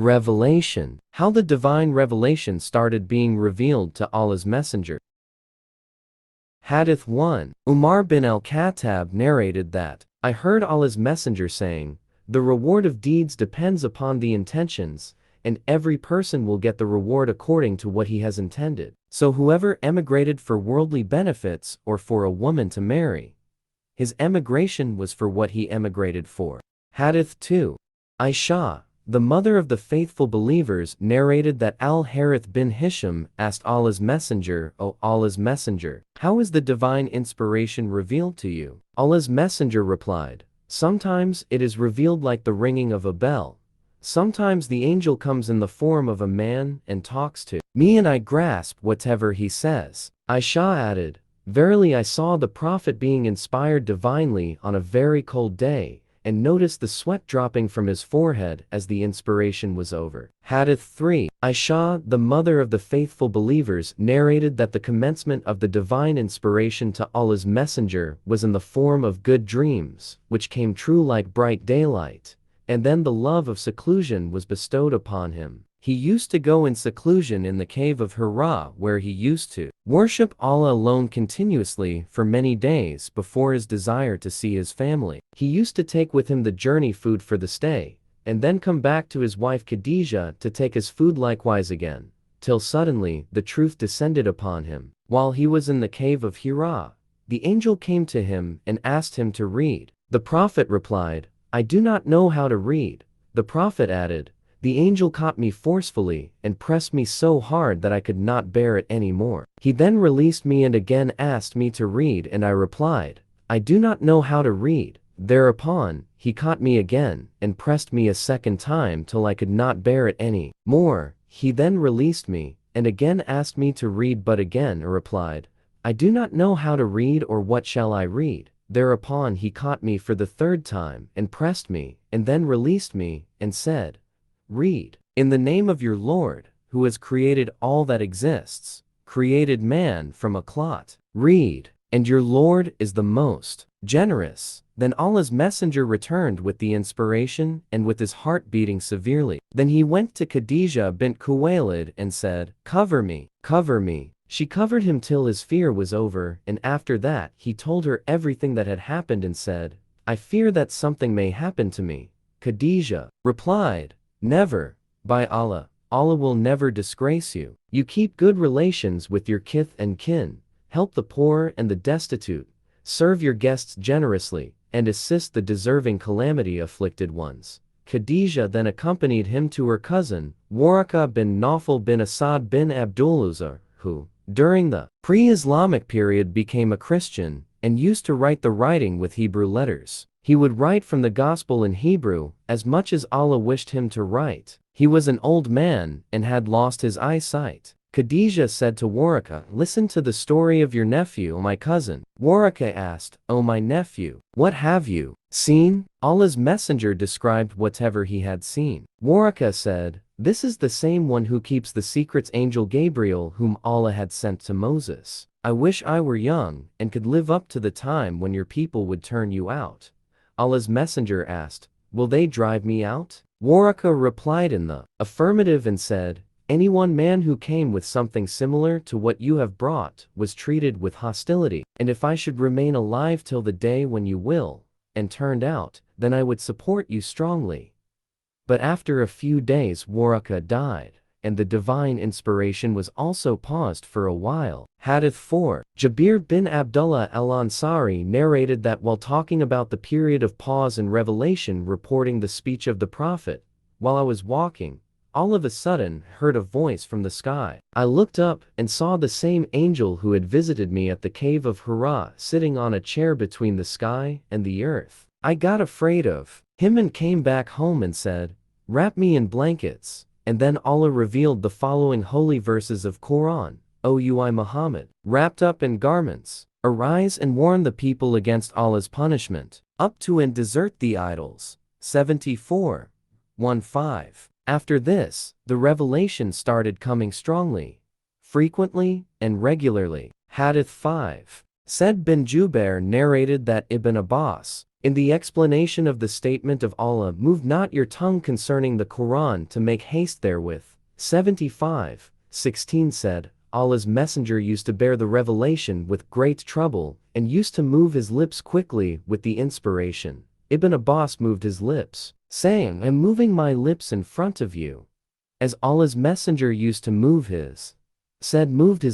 Revelation. How the divine revelation started being revealed to Allah's Messenger. Hadith 1. Umar bin al-Khattab narrated that, I heard Allah's Messenger saying, the reward of deeds depends upon the intentions, and every person will get the reward according to what he has intended. So whoever emigrated for worldly benefits or for a woman to marry, his emigration was for what he emigrated for. Hadith 2. Aisha, the mother of the faithful believers, narrated that Al-Harith bin Hisham asked Allah's Messenger, O Allah's Messenger, how is the divine inspiration revealed to you? Allah's Messenger replied, sometimes it is revealed like the ringing of a bell. Sometimes the angel comes in the form of a man and talks to me and I grasp whatever he says. Aisha added, verily I saw the Prophet being inspired divinely on a very cold day, and noticed the sweat dropping from his forehead as the inspiration was over. Hadith 3. Aisha, the mother of the faithful believers, narrated that the commencement of the divine inspiration to Allah's Messenger was in the form of good dreams, which came true like bright daylight, and then the love of seclusion was bestowed upon him. He used to go in seclusion in the cave of Hira, where he used to worship Allah alone continuously for many days before his desire to see his family. He used to take with him the journey food for the stay, and then come back to his wife Khadijah to take his food likewise again, till suddenly the truth descended upon him. While he was in the cave of Hira, the angel came to him and asked him to read. The Prophet replied, I do not know how to read. The Prophet added, the angel caught me forcefully and pressed me so hard that I could not bear it any more. He then released me and again asked me to read, and I replied, I do not know how to read. Thereupon, he caught me again and pressed me a second time till I could not bear it any more. He then released me and again asked me to read, but again I replied, I do not know how to read, or what shall I read? Thereupon he caught me for the third time and pressed me and then released me and said, read. In the name of your Lord, who has created all that exists, created man from a clot. Read. And your Lord is the most generous. Then Allah's Messenger returned with the inspiration and with his heart beating severely. Then he went to Khadijah bint Khuwaylid and said, cover me, cover me. She covered him till his fear was over, and after that he told her everything that had happened and said, I fear that something may happen to me. Khadijah replied, never, by Allah, Allah will never disgrace you. You keep good relations with your kith and kin, help the poor and the destitute, serve your guests generously, and assist the deserving calamity-afflicted ones. Khadijah then accompanied him to her cousin, Waraka bin Nawfal bin Asad bin Abduluzar, who, during the pre-Islamic period, became a Christian and used to write the writing with Hebrew letters. He would write from the Gospel in Hebrew, as much as Allah wished him to write. He was an old man and had lost his eyesight. Khadijah said to Waraka, listen to the story of your nephew, my cousin. Waraka asked, O my nephew, what have you seen? Allah's Messenger described whatever he had seen. Waraka said, this is the same one who keeps the secrets, angel Gabriel, whom Allah had sent to Moses. I wish I were young and could live up to the time when your people would turn you out. Allah's Messenger asked, will they drive me out? Waraka replied in the affirmative and said, any one man who came with something similar to what you have brought was treated with hostility, and if I should remain alive till the day when you will, and turned out, then I would support you strongly. But after a few days Waraka died, and the divine inspiration was also paused for a while. Hadith 4. Jabir bin Abdullah al-Ansari narrated that while talking about the period of pause and revelation reporting the speech of the Prophet, while I was walking, all of a sudden heard a voice from the sky. I looked up and saw the same angel who had visited me at the cave of Hira sitting on a chair between the sky and the earth. I got afraid of him and came back home and said, wrap me in blankets. And then Allah revealed the following holy verses of Quran. O you, I Muhammad, wrapped up in garments, arise and warn the people against Allah's punishment, up to and desert the idols. 74. 1-5. After this, the revelation started coming strongly, frequently, and regularly. Hadith 5. Said bin Jubair narrated that Ibn Abbas, In the explanation of the statement of Allah, move not your tongue concerning the Quran to make haste therewith, 75:16 said, Allah's Messenger used to bear the revelation with great trouble, and used to move his lips quickly with the inspiration. Ibn Abbas moved his lips, saying, I am moving my lips in front of you, as Allah's Messenger used to moved his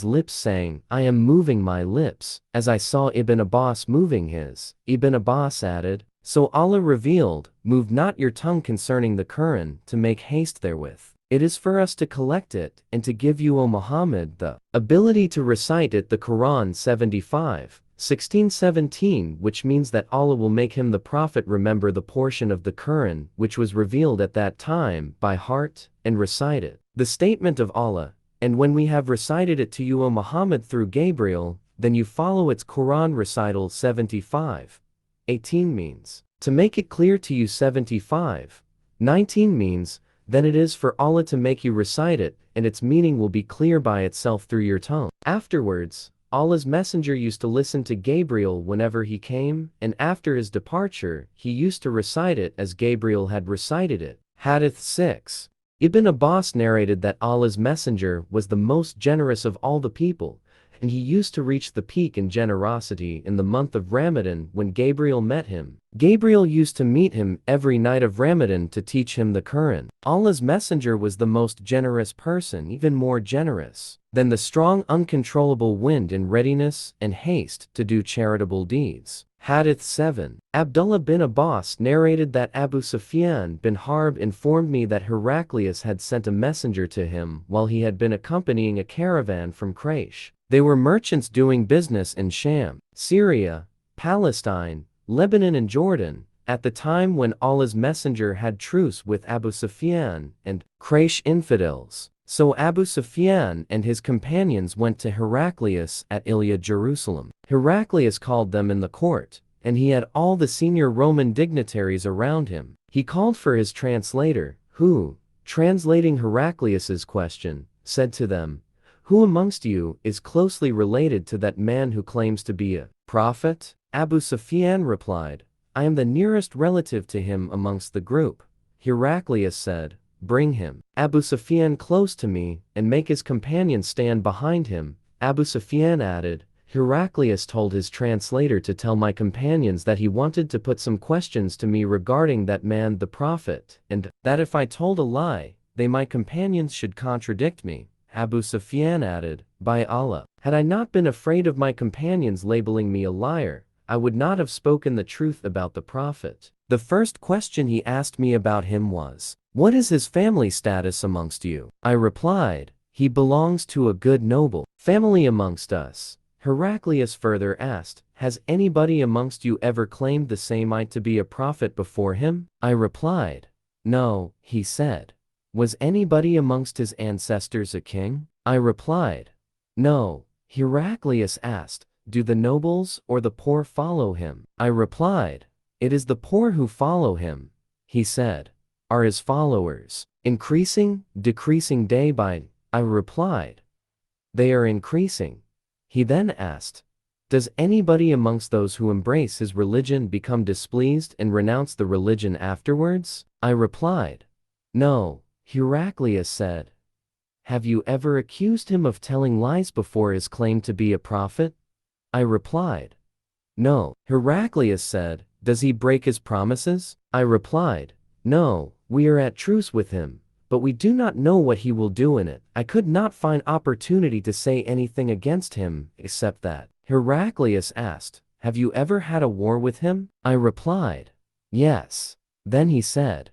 lips, saying, I am moving my lips, as I saw Ibn Abbas moving his. Ibn Abbas added, so Allah revealed, move not your tongue concerning the Quran to make haste therewith. It is for us to collect it, and to give you, O Muhammad, the ability to recite it, the Quran 75:16-17, which means that Allah will make him the Prophet remember the portion of the Quran which was revealed at that time by heart, and recite it. The statement of Allah, and when we have recited it to you, O Muhammad, through Gabriel, then you follow its Quran recital 75:18 means, to make it clear to you. 75:19 means, then it is for Allah to make you recite it, and its meaning will be clear by itself through your tongue. Afterwards, Allah's Messenger used to listen to Gabriel whenever he came, and after his departure, he used to recite it as Gabriel had recited it. Hadith 6. Ibn Abbas narrated that Allah's Messenger was the most generous of all the people, and he used to reach the peak in generosity in the month of Ramadan when Gabriel met him. Gabriel used to meet him every night of Ramadan to teach him the Quran. Allah's Messenger was the most generous person, even more generous than the strong uncontrollable wind in readiness and haste to do charitable deeds. Hadith 7. Abdullah bin Abbas narrated that Abu Sufyan bin Harb informed me that Heraclius had sent a messenger to him while he had been accompanying a caravan from Quraysh. They were merchants doing business in Sham, Syria, Palestine, Lebanon and Jordan, at the time when Allah's Messenger had truce with Abu Sufyan and Quraysh infidels. So Abu Sufyan and his companions went to Heraclius at Ilia, Jerusalem. Heraclius called them in the court, and he had all the senior Roman dignitaries around him. He called for his translator, who, translating Heraclius's question, said to them, who amongst you is closely related to that man who claims to be a prophet? Abu Sufyan replied, I am the nearest relative to him amongst the group. Heraclius said, bring him, Abu Sufyan, close to me, and make his companions stand behind him. Abu Sufyan added, Heraclius told his translator to tell my companions that he wanted to put some questions to me regarding that man the prophet, and that if I told a lie, they my companions should contradict me. Abu Sufyan added, by Allah, had I not been afraid of my companions labeling me a liar, I would not have spoken the truth about the Prophet. The first question he asked me about him was, what is his family status amongst you? I replied, he belongs to a good noble family amongst us. Heraclius further asked, has anybody amongst you ever claimed the Samite to be a prophet before him? I replied, no. He said, was anybody amongst his ancestors a king? I replied, no. Heraclius asked, do the nobles or the poor follow him? I replied, it is the poor who follow him. He said, are his followers increasing, decreasing day by day? I replied, they are increasing. He then asked, does anybody amongst those who embrace his religion become displeased and renounce the religion afterwards? I replied, no. Heraclius said, have you ever accused him of telling lies before his claim to be a prophet? I replied, no. Heraclius said, does he break his promises? I replied, no. We are at truce with him, but we do not know what he will do in it. I could not find opportunity to say anything against him, except that. Heraclius asked, have you ever had a war with him? I replied, yes. Then he said,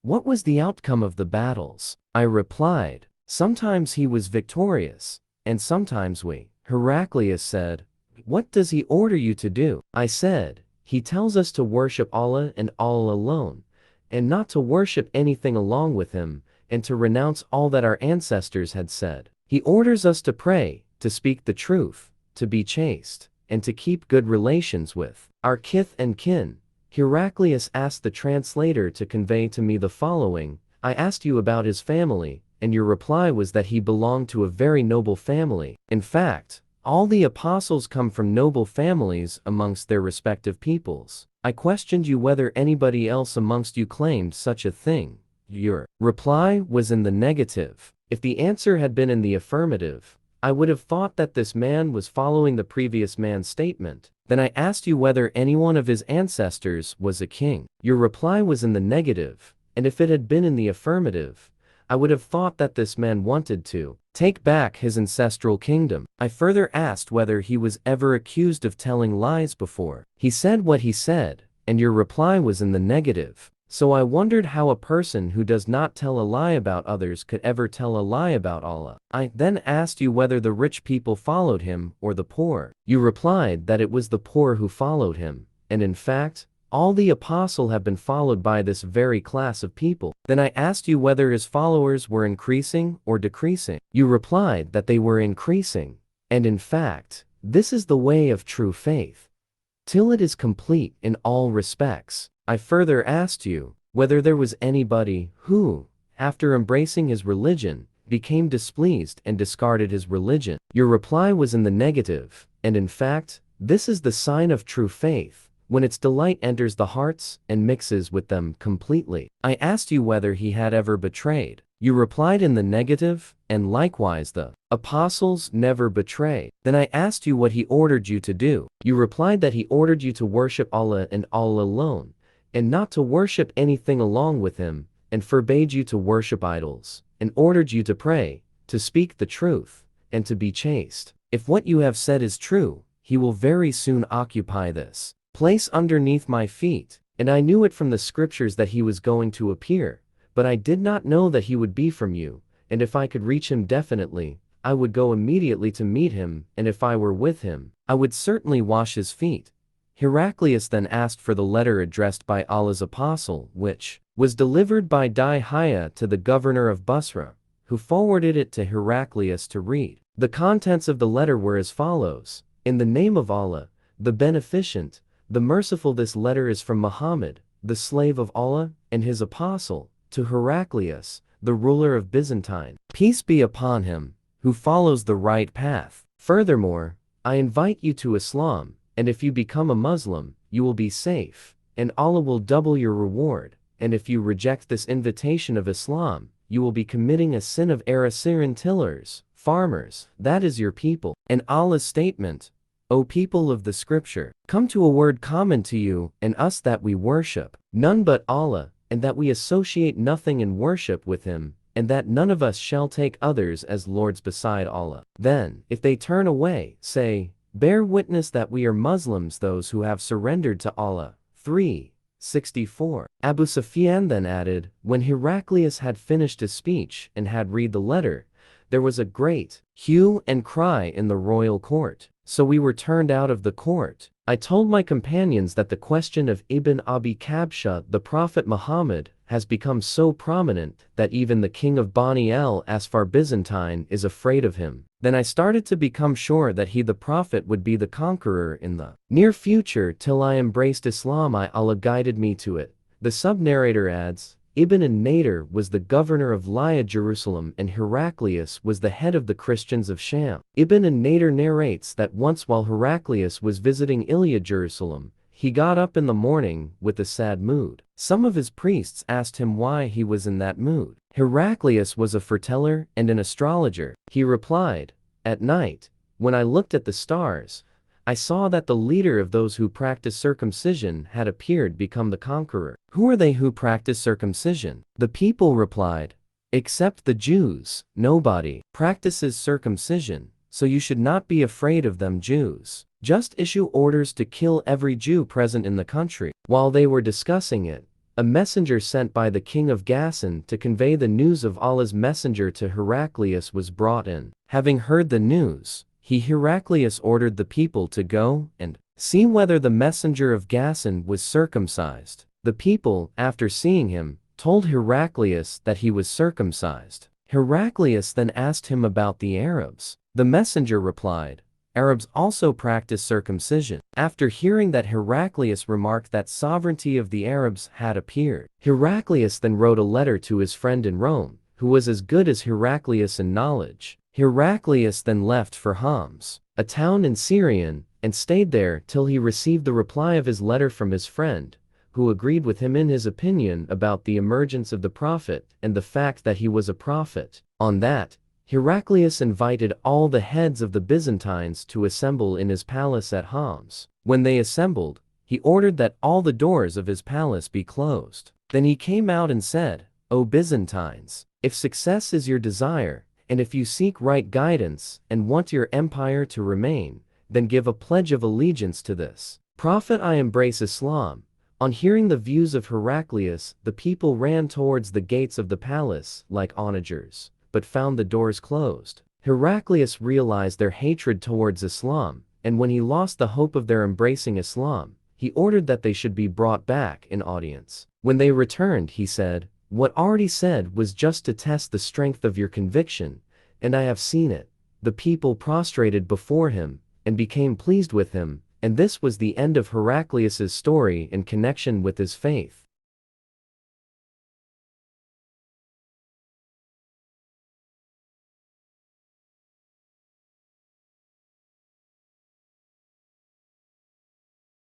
what was the outcome of the battles? I replied, sometimes he was victorious, and sometimes we. Heraclius said, what does he order you to do? I said, he tells us to worship Allah and Allah alone, and not to worship anything along with him, and to renounce all that our ancestors had said. He orders us to pray, to speak the truth, to be chaste, and to keep good relations with our kith and kin. Heraclius asked the translator to convey to me the following, I asked you about his family, and your reply was that he belonged to a very noble family. In fact, all the apostles come from noble families amongst their respective peoples. I questioned you whether anybody else amongst you claimed such a thing. Your reply was in the negative. If the answer had been in the affirmative, I would have thought that this man was following the previous man's statement. Then I asked you whether any one of his ancestors was a king. Your reply was in the negative, and if it had been in the affirmative, I would have thought that this man wanted to take back his ancestral kingdom. I further asked whether he was ever accused of telling lies before. He said what he said, and your reply was in the negative. So I wondered how a person who does not tell a lie about others could ever tell a lie about Allah. I then asked you whether the rich people followed him or the poor. You replied that it was the poor who followed him, and in fact, all the apostles have been followed by this very class of people. Then I asked you whether his followers were increasing or decreasing. You replied that they were increasing, and in fact, this is the way of true faith, till it is complete in all respects. I further asked you whether there was anybody who, after embracing his religion, became displeased and discarded his religion. Your reply was in the negative, and in fact, this is the sign of true faith, when its delight enters the hearts and mixes with them completely. I asked you whether he had ever betrayed. You replied in the negative, and likewise the apostles never betray. Then I asked you what he ordered you to do. You replied that he ordered you to worship Allah and Allah alone, and not to worship anything along with him, and forbade you to worship idols, and ordered you to pray, to speak the truth, and to be chaste. If what you have said is true, he will very soon occupy this place underneath my feet, and I knew it from the scriptures that he was going to appear, but I did not know that he would be from you, and if I could reach him definitely, I would go immediately to meet him, and if I were with him, I would certainly wash his feet. Heraclius then asked for the letter addressed by Allah's apostle, which was delivered by Dihya to the governor of Basra, who forwarded it to Heraclius to read. The contents of the letter were as follows: In the name of Allah, the Beneficent, the Merciful. This letter is from Muhammad, the slave of Allah, and his apostle, to Heraclius, the ruler of Byzantine. Peace be upon him, who follows the right path. Furthermore, I invite you to Islam, and if you become a Muslim, you will be safe, and Allah will double your reward, and if you reject this invitation of Islam, you will be committing a sin of Arasiran tillers, farmers, that is your people. And Allah's statement, O people of the scripture, come to a word common to you and us, that we worship none but Allah, and that we associate nothing in worship with him, and that none of us shall take others as lords beside Allah. Then, if they turn away, say, bear witness that we are Muslims, those who have surrendered to Allah. 3:64. Abu Sufyan then added, when Heraclius had finished his speech and had read the letter, there was a great hue and cry in the royal court. So we were turned out of the court. I told my companions that the question of Ibn Abi Kabsha, the Prophet Muhammad, has become so prominent that even the king of Bani al-Asfar Byzantine is afraid of him. Then I started to become sure that he, the Prophet, would be the conqueror in the near future. Till I embraced Islam, Allah guided me to it. The sub-narrator adds, Ibn an-Nadir was the governor of Lya, Jerusalem, and Heraclius was the head of the Christians of Sham. Ibn an-Nadir narrates that once while Heraclius was visiting Ilya, Jerusalem, he got up in the morning with a sad mood. Some of his priests asked him why he was in that mood. Heraclius was a foreteller and an astrologer. He replied, at night, when I looked at the stars, I saw that the leader of those who practice circumcision had appeared, become the conqueror. Who are they who practice circumcision? The people replied, except the Jews, nobody practices circumcision, so you should not be afraid of them Jews. Just issue orders to kill every Jew present in the country. While they were discussing it, a messenger sent by the king of Gassan to convey the news of Allah's messenger to Heraclius was brought in. Having heard the news, Heraclius ordered the people to go and see whether the messenger of Gassan was circumcised. The people, after seeing him, told Heraclius that he was circumcised. Heraclius then asked him about the Arabs. The messenger replied, Arabs also practice circumcision. After hearing that, Heraclius remarked that sovereignty of the Arabs had appeared. Heraclius then wrote a letter to his friend in Rome, who was as good as Heraclius in knowledge. Heraclius then left for Homs, a town in Syrian, and stayed there till he received the reply of his letter from his friend, who agreed with him in his opinion about the emergence of the prophet and the fact that he was a prophet. On that, Heraclius invited all the heads of the Byzantines to assemble in his palace at Homs. When they assembled, he ordered that all the doors of his palace be closed. Then he came out and said, "O Byzantines, if success is your desire, and if you seek right guidance and want your empire to remain, then give a pledge of allegiance to this prophet. I embrace Islam." On hearing the views of Heraclius, the people ran towards the gates of the palace like onagers, but found the doors closed. Heraclius realized their hatred towards Islam, and when he lost the hope of their embracing Islam, he ordered that they should be brought back in audience. When they returned, he said, "What already said was just to test the strength of your conviction, and I have seen it." The people prostrated before him and became pleased with him, and this was the end of Heraclius's story in connection with his faith.